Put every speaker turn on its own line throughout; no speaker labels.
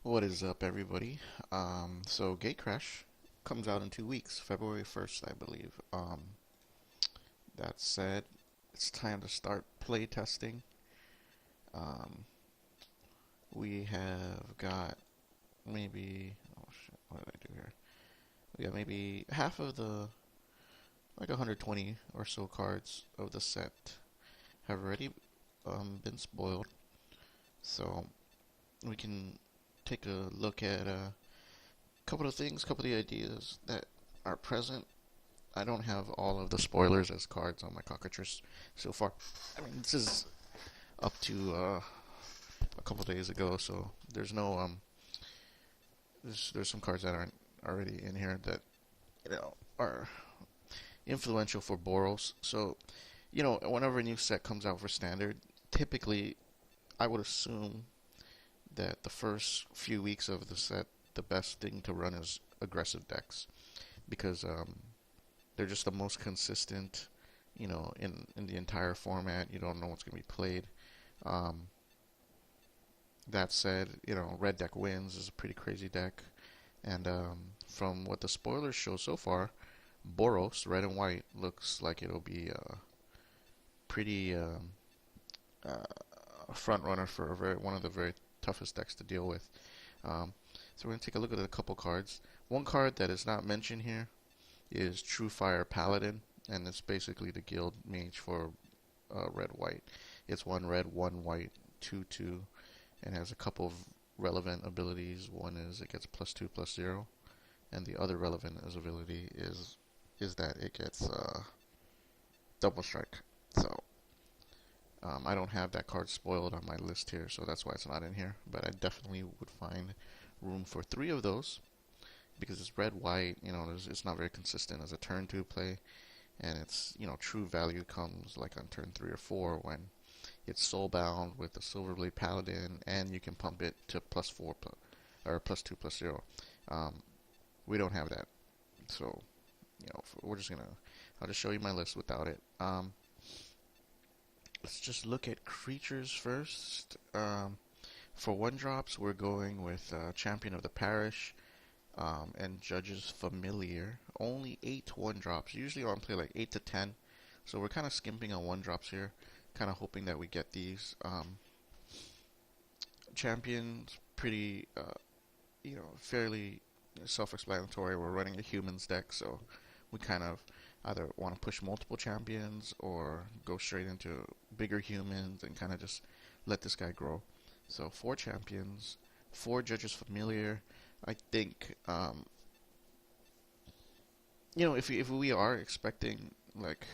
What is up, everybody? So Gate Crash comes out in 2 weeks, February 1st, I believe. That said, it's time to start play testing. Um, we have got maybe, oh shit, what did I do here? We got maybe half of the, like 120 or so cards of the set have already been spoiled. So we can take a look at a couple of things, couple of the ideas that are present. I don't have all of the spoilers as cards on my cockatrice so far. I mean, this is up to a couple days ago, so there's no there's some cards that aren't already in here that are influential for Boros. So whenever a new set comes out for standard, typically I would assume that the first few weeks of the set, the best thing to run is aggressive decks because they're just the most consistent, in the entire format. You don't know what's going to be played. Um, that said, red deck wins is a pretty crazy deck, and from what the spoilers show so far, Boros, red and white, looks like it'll be a pretty uh, front runner for one of the very toughest decks to deal with. Um, so we're going to take a look at a couple cards. One card that is not mentioned here is True Fire Paladin, and it's basically the guild mage for red white. It's one red, one white, 2/2, and has a couple of relevant abilities. One is it gets +2/+0, and the other relevant ability is that it gets double strike. So I don't have that card spoiled on my list here, so that's why it's not in here. But I definitely would find room for three of those because it's red white. It's not very consistent as a turn two play, and its true value comes like on turn 3 or 4 when it's soulbound with the Silverblade Paladin, and you can pump it to +4 or +2/+0. Um, we don't have that, so we're just gonna. I'll just show you my list without it. Let's just look at creatures first. For one drops, we're going with Champion of the Parish and Judge's Familiar. Only 8 one drops. Usually on play like 8 to 10. So we're kind of skimping on one drops here. Kind of hoping that we get these. Champion's pretty, fairly self-explanatory. We're running a humans deck, so we kind of either want to push multiple champions or go straight into bigger humans and kind of just let this guy grow. So 4 champions, 4 Judges Familiar. I think, if we are expecting like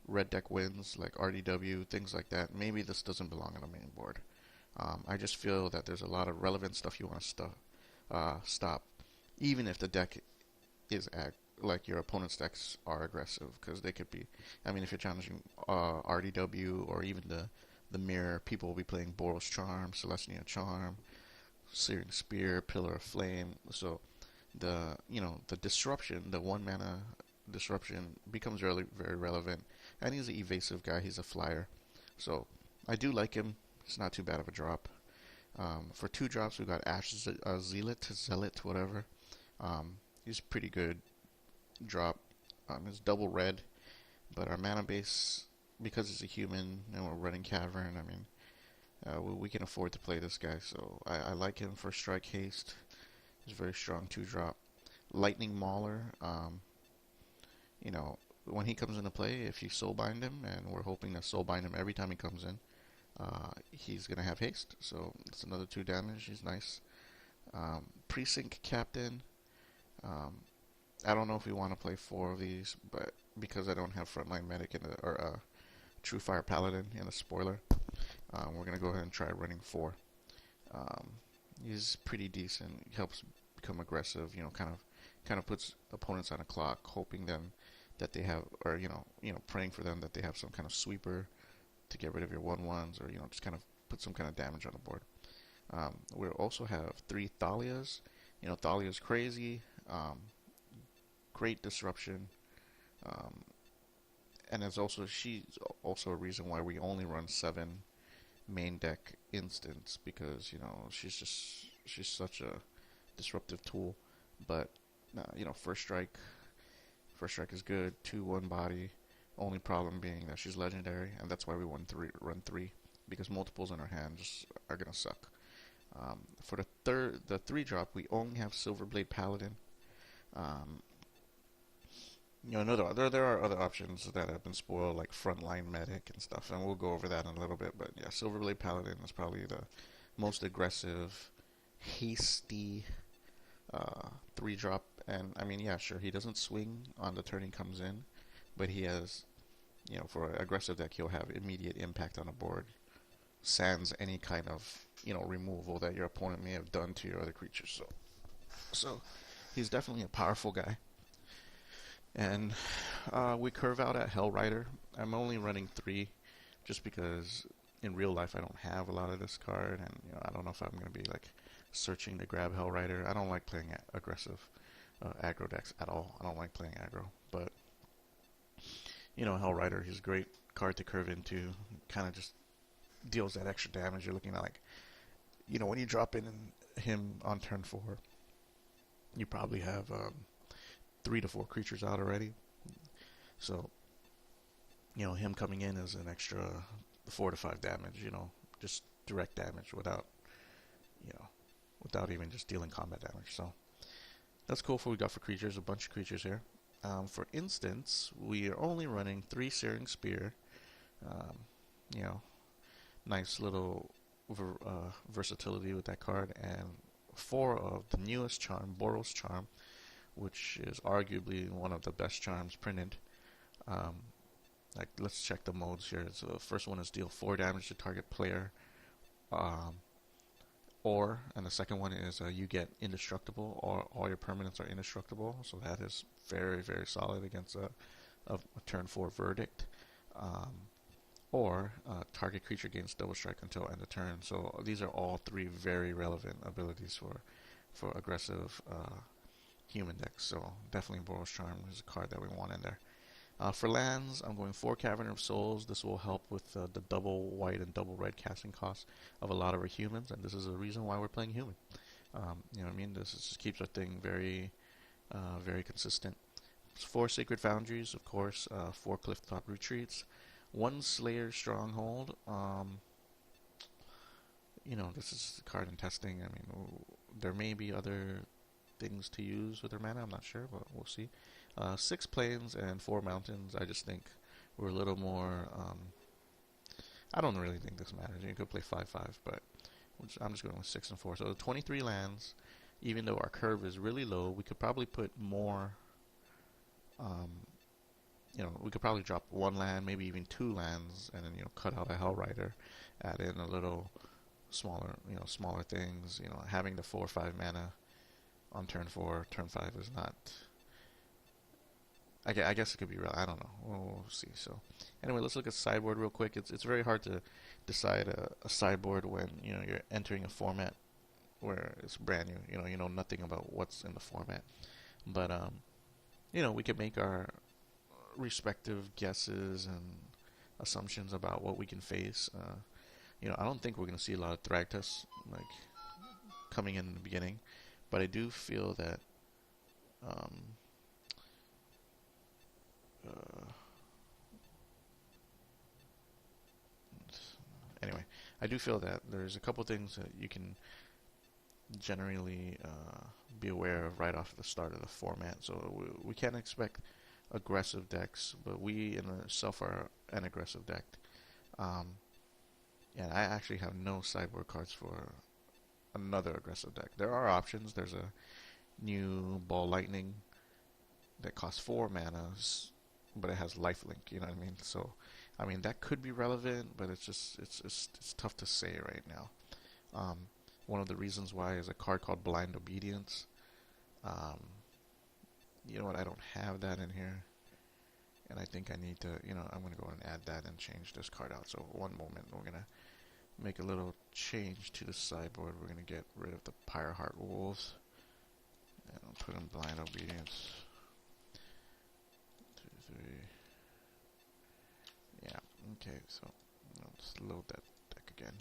red deck wins, like RDW, things like that, maybe this doesn't belong on the main board. I just feel that there's a lot of relevant stuff you want to stop, even if the deck is like your opponent's decks are aggressive, because they could be. I mean, if you're challenging RDW or even the mirror, people will be playing Boros Charm, Celestia Charm, Searing Spear, Pillar of Flame. So the disruption, the 1 mana disruption becomes really very relevant. And he's an evasive guy. He's a flyer, so I do like him. It's not too bad of a drop. For 2 drops, we got Ash Zealot, whatever. He's pretty good drop. It's double red, but our mana base, because it's a human and we're running Cavern, I mean, we can afford to play this guy, so I like him for Strike Haste. He's a very strong 2-drop. Lightning Mauler, when he comes into play, if you Soulbind him, and we're hoping to Soulbind him every time he comes in, he's going to have haste, so it's another 2 damage. He's nice. Precinct Captain, I don't know if we want to play 4 of these, but because I don't have Frontline Medic or True Fire Paladin in a spoiler, we're going to go ahead and try running 4. Um, he's pretty decent. He helps become aggressive. Kind of puts opponents on a clock, hoping them that they have, or praying for them that they have some kind of sweeper to get rid of your 1/1s, or just kind of put some kind of damage on the board. We also have 3 Thalias. Thalia's crazy, great disruption, and she's also a reason why we only run 7 main deck instance because she's such a disruptive tool. But first strike is good. 2/1 body. Only problem being that she's legendary, and that's why we run three because multiples in our hand just are gonna suck. For the 3 drop, we only have Silverblade Paladin. Um, there are other options that have been spoiled, like Frontline Medic and stuff, and we'll go over that in a little bit. But yeah, Silverblade Paladin is probably the most aggressive, hasty 3 drop. And I mean, yeah, sure, he doesn't swing on the turn he comes in, but he has, for an aggressive deck, he'll have immediate impact on the board, sans any kind of removal that your opponent may have done to your other creatures. So he's definitely a powerful guy. And we curve out at Hell Rider. I'm only running 3 just because in real life I don't have a lot of this card, and I don't know if I'm going to be like searching to grab Hell Rider. I don't like playing aggressive aggro decks at all. I don't like playing aggro, but Hell Rider, he's a great card to curve into. Kind of just deals that extra damage. You're looking at like, when you drop in him on turn 4, you probably have 3 to 4 creatures out already. So, him coming in is an extra 4 to 5 damage, just direct damage without even just dealing combat damage. So, that's cool for what we got for creatures, a bunch of creatures here. For instance, we are only running 3 Searing Spear. Nice little versatility with that card, and 4 of the newest charm, Boros charm, which is arguably one of the best charms printed. Let's check the modes here. So the first one is deal 4 damage to target player, and the second one is you get indestructible, or all your permanents are indestructible. So that is very, very solid against a turn 4 verdict. Or target creature gains double strike until end of turn. So these are all 3 very relevant abilities for aggressive human decks. So definitely Boros Charm is a card that we want in there. For lands, I'm going 4 Cavern of Souls. This will help with the double white and double red casting costs of a lot of our humans, and this is a reason why we're playing human. This just keeps our thing very, very consistent. 4 Sacred Foundries, of course. 4 Clifftop Retreats. 1 Slayer Stronghold. This is a card in testing. I mean, there may be other things to use with their mana. I'm not sure, but we'll see. 6 Plains and 4 Mountains. I just think we're a little more. I don't really think this matters. You could play 5/5, but I'm just going with 6 and 4. So 23 lands. Even though our curve is really low, we could probably put more. We could probably drop 1 land, maybe even 2 lands, and then cut out a Hell Rider, add in a little smaller things. Having the 4 or 5 mana on turn 4, turn 5 is not. I guess it could be real. I don't know. We'll see. So anyway, let's look at sideboard real quick. It's very hard to decide a sideboard when you're entering a format where it's brand new. You know nothing about what's in the format, but we could make our respective guesses and assumptions about what we can face. I don't think we're going to see a lot of Thragtusk coming in the beginning, but I do feel that anyway, I do feel that there's a couple things that you can generally be aware of right off the start of the format. So we can't expect aggressive decks, but we in itself are an aggressive deck. And I actually have no sideboard cards for another aggressive deck. There are options. There's a new Ball Lightning that costs 4 mana, but it has lifelink. You know what I mean? So, that could be relevant, but it's tough to say right now. One of the reasons why is a card called Blind Obedience. You know what? I don't have that in here, and I think I need to. I'm gonna go and add that and change this card out. So one moment, we're gonna make a little change to the sideboard. We're gonna get rid of the Pyreheart Wolves, and I'll put in Blind Obedience. 2, 3. Yeah. Okay. So let's load that deck again.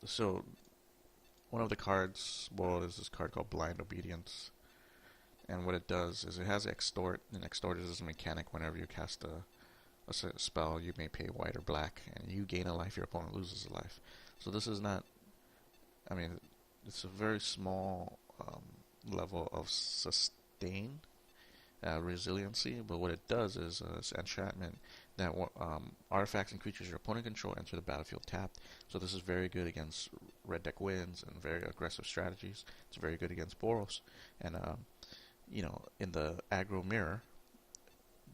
So one of the cards, well, is this card called Blind Obedience, and what it does is it has extort, and extort is a mechanic. Whenever you cast a spell, you may pay white or black, and you gain a life, your opponent loses a life. So this is not, I mean, it's a very small level of sustain, resiliency, but what it does is it's enchantment that artifacts and creatures your opponent control enter the battlefield tapped. So this is very good against red deck wins and very aggressive strategies. It's very good against Boros, and in the aggro mirror,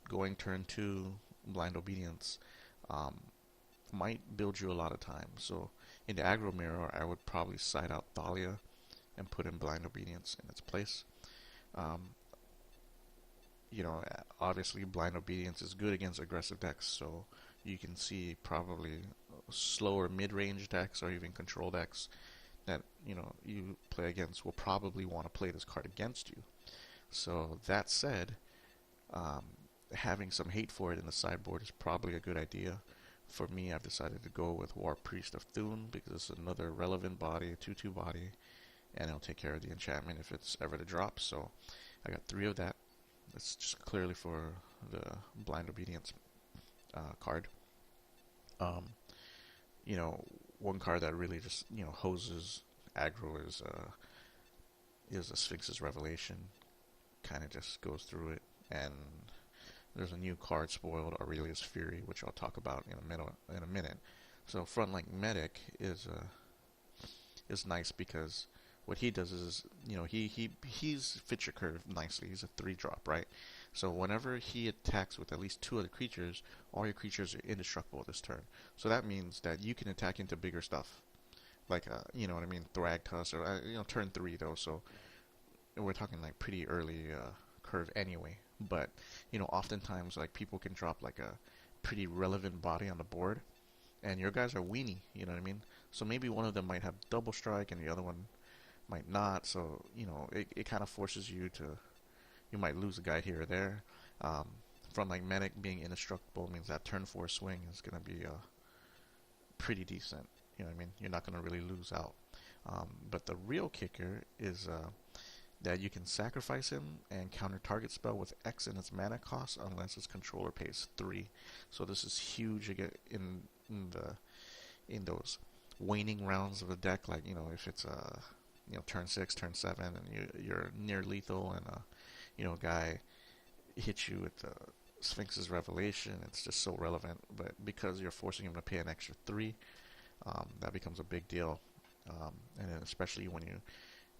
going turn 2 blind obedience um, might build you a lot of time. So in the aggro mirror, I would probably side out Thalia and put in blind obedience in its place. Um, Obviously blind obedience is good against aggressive decks, so you can see probably slower mid-range decks or even control decks that you play against will probably want to play this card against you. So that said, um, having some hate for it in the sideboard is probably a good idea. For me, I've decided to go with War Priest of Thune because it's another relevant body, a 2/2 body, and it'll take care of the enchantment if it's ever to drop. So I got 3 of that. It's just clearly for the Blind Obedience card. Um, One card that really just hoses aggro is a Sphinx's Revelation. Kind of just goes through it, and there's a new card spoiled, Aurelia's Fury, which I'll talk about in a minute. So Frontline Medic is nice because what he does is, he's fits your curve nicely. He's a 3-drop, right? So whenever he attacks with at least 2 other creatures, all your creatures are indestructible this turn. So that means that you can attack into bigger stuff, like Thragtusk, or turn 3 though. So we're talking like pretty early curve anyway. But oftentimes like people can drop like a pretty relevant body on the board, and your guys are weenie. You know what I mean? So maybe one of them might have double strike and the other one might not. So it kind of forces you to. You might lose a guy here or there. From like Medic being indestructible means that turn 4 swing is gonna be pretty decent. You know what I mean? You're not gonna really lose out. But the real kicker is that you can sacrifice him and counter target spell with X in its mana cost unless its controller pays 3. So this is huge in those waning rounds of the deck. Like if it's turn 6, turn 7, and you're near lethal, and a guy hits you with the Sphinx's Revelation, it's just so relevant. But because you're forcing him to pay an extra 3, that becomes a big deal. And then especially when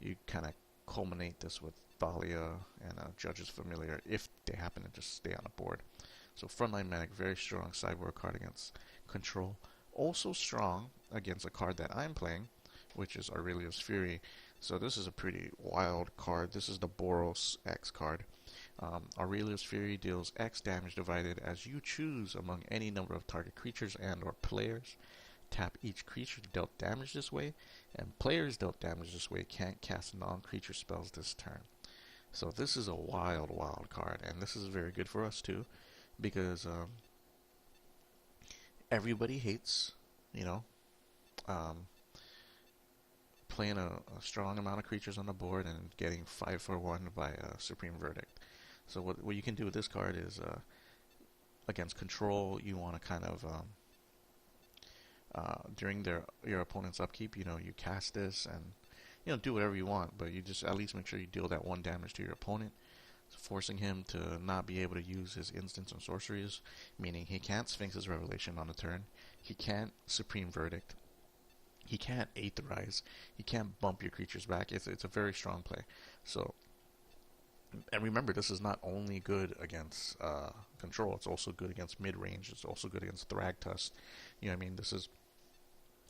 you kind of culminate this with Thalia and Judge's Familiar, if they happen to just stay on the board. So Frontline Medic, very strong sideboard card against control. Also strong against a card that I'm playing, which is Aurelia's Fury. So this is a pretty wild card. This is the Boros X card. Aurelia's Fury deals X damage divided as you choose among any number of target creatures and or players. Tap each creature dealt damage this way, and players dealt damage this way can't cast non-creature spells this turn. So this is a wild, wild card, and this is very good for us too, because everybody hates, playing a strong amount of creatures on the board and getting 5-for-1 by a Supreme Verdict. So what you can do with this card is, against control, you want to kind of during your opponent's upkeep, you cast this and do whatever you want, but you just at least make sure you deal that 1 damage to your opponent, forcing him to not be able to use his instants and sorceries, meaning he can't Sphinx's Revelation on the turn, he can't Supreme Verdict, he can't Aetherize, he can't bump your creatures back. It's a very strong play. So, and remember, this is not only good against control, it's also good against mid-range, it's also good against Thragtusk. This is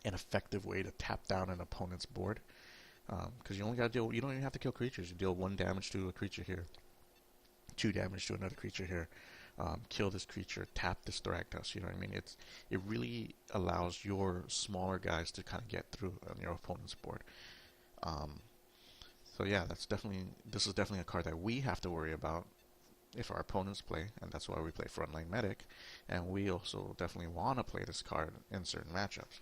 an effective way to tap down an opponent's board, because you don't even have to kill creatures. You deal 1 damage to a creature here, 2 damage to another creature here, kill this creature, tap this Thragtusk. It really allows your smaller guys to kind of get through on your opponent's board. So yeah, this is definitely a card that we have to worry about if our opponents play, and that's why we play frontline medic, and we also definitely want to play this card in certain matchups.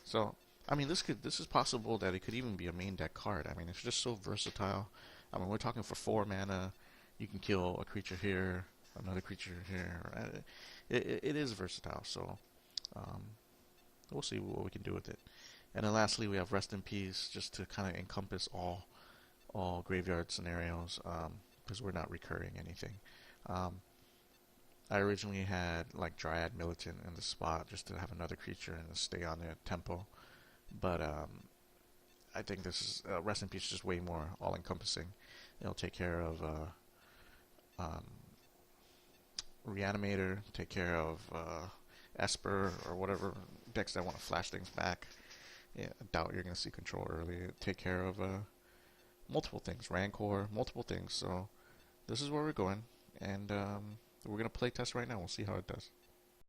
So, I mean, this is possible that it could even be a main deck card. I mean, it's just so versatile. I mean, we're talking for 4 mana, you can kill a creature here, another creature here. It is versatile. So, um, we'll see what we can do with it. And then lastly, we have Rest in Peace, just to kind of encompass all graveyard scenarios, because we're not recurring anything. Um, I originally had like Dryad Militant in the spot just to have another creature and stay on the tempo, but I think this is Rest in Peace is just way more all-encompassing. It'll take care of um, Reanimator, take care of Esper or whatever decks that want to flash things back. Yeah, I doubt you're going to see Control early. Take care of multiple things, Rancor, multiple things. So this is where we're going, and we're going to play test right now. We'll see how it does.